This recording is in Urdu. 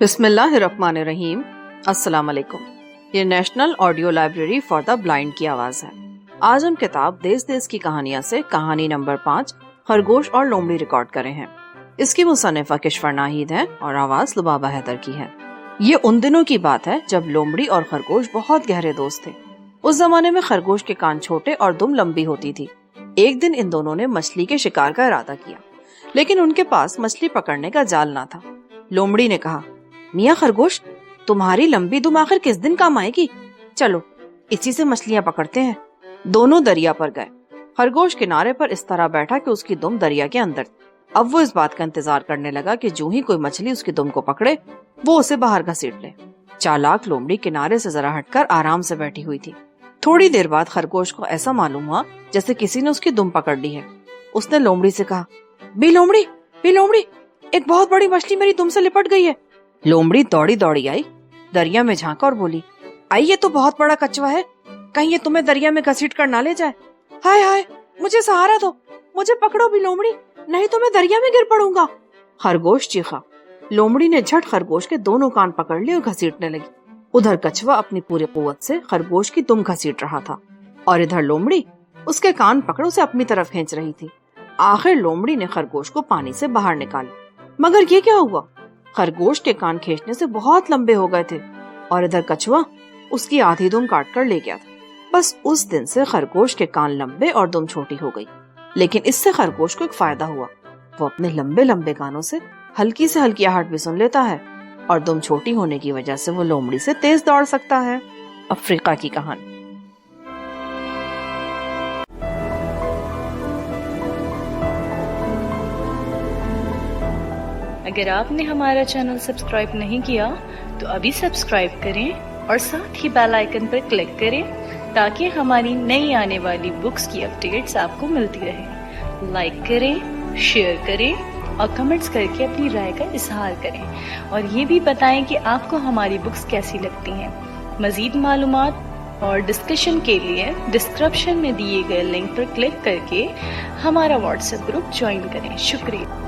بسم اللہ الرحمن الرحیم۔ السلام علیکم۔ یہ national audio library for the blind کی آواز ہے۔ آج ہم کتاب دیس دیس کی کہانیاں سے کہانی نمبر 5 خرگوش اور لومڑی ریکارڈ کرے ہیں۔ اس کی مصنفہ کشور ناہید ہے اور آواز لبابہ حیدر کی ہے۔ یہ ان دنوں کی بات ہے جب لومڑی اور خرگوش بہت گہرے دوست تھے۔ اس زمانے میں خرگوش کے کان چھوٹے اور دم لمبی ہوتی تھی۔ ایک دن ان دونوں نے مچھلی کے شکار کا ارادہ کیا، لیکن ان کے پاس مچھلی پکڑنے کا جال نہ تھا۔ لومڑی نے کہا، میاں خرگوش، تمہاری لمبی دم آخر کس دن کام آئے گی؟ چلو اسی سے مچھلیاں پکڑتے ہیں۔ دونوں دریا پر گئے۔ خرگوش کنارے پر اس طرح بیٹھا کہ اس کی دم دریا کے اندر تھی۔ اب وہ اس بات کا انتظار کرنے لگا کہ جو ہی کوئی مچھلی اس کی دم کو پکڑے وہ اسے باہر گھسیٹ لے۔ چالاک لومڑی کنارے سے ذرا ہٹ کر آرام سے بیٹھی ہوئی تھی۔ تھوڑی دیر بعد خرگوش کو ایسا معلوم ہوا جیسے کسی نے اس کی دم پکڑ لی ہے۔ اس نے لومڑی سے کہا، بی لومڑی، ایک بہت بڑی مچھلی میری دم سے لپٹ گئی ہے۔ لومڑی دوڑی دوڑی آئی، دریا میں جھانکا اور بولی، آئی یہ تو بہت بڑا کچوا ہے، کہیں یہ تمہیں دریا میں گھسیٹ کر نہ لے جائے۔ ہائے ہائے، مجھے سہارا دو، مجھے پکڑو بھی لومڑی، نہیں تو میں دریا میں گر پڑوں گا۔ خرگوش چیخا۔ لومڑی نے جھٹ خرگوش کے دونوں کان پکڑ لیے اور گھسیٹنے لگی۔ ادھر کچوا اپنی پوری قوت سے خرگوش کی دم گھسیٹ رہا تھا اور ادھر لومڑی اس کے کان پکڑ اسے اپنی طرف کھینچ رہی تھی۔ آخر لومڑی نے خرگوش کو پانی سے باہر نکالا، مگر یہ کیا ہوا؟ خرگوش کے کان کھینچنے سے بہت لمبے ہو گئے تھے اور ادھر کچوا اس کی آدھی دم کاٹ کر لے گیا تھا۔ بس اس دن سے خرگوش کے کان لمبے اور دم چھوٹی ہو گئی، لیکن اس سے خرگوش کو ایک فائدہ ہوا، وہ اپنے لمبے لمبے کانوں سے ہلکی سے ہلکی آہٹ بھی سن لیتا ہے اور دم چھوٹی ہونے کی وجہ سے وہ لومڑی سے تیز دوڑ سکتا ہے۔ افریقہ کی کہانی۔ اگر آپ نے ہمارا چینل سبسکرائب نہیں کیا تو ابھی سبسکرائب کریں اور ساتھ ہی بیل آئیکن پر کلک کریں تاکہ ہماری نئی آنے والی بکس کی اپڈیٹس آپ کو ملتی رہیں۔ لائک کریں، شیئر کریں اور کمنٹس کر کے اپنی رائے کا اظہار کریں، اور یہ بھی بتائیں کہ آپ کو ہماری بکس کیسی لگتی ہیں۔ مزید معلومات اور ڈسکشن کے لیے ڈسکرپشن میں دیے گئے لنک پر کلک کر کے ہمارا واٹس ایپ گروپ جوائن کریں۔ شکریہ۔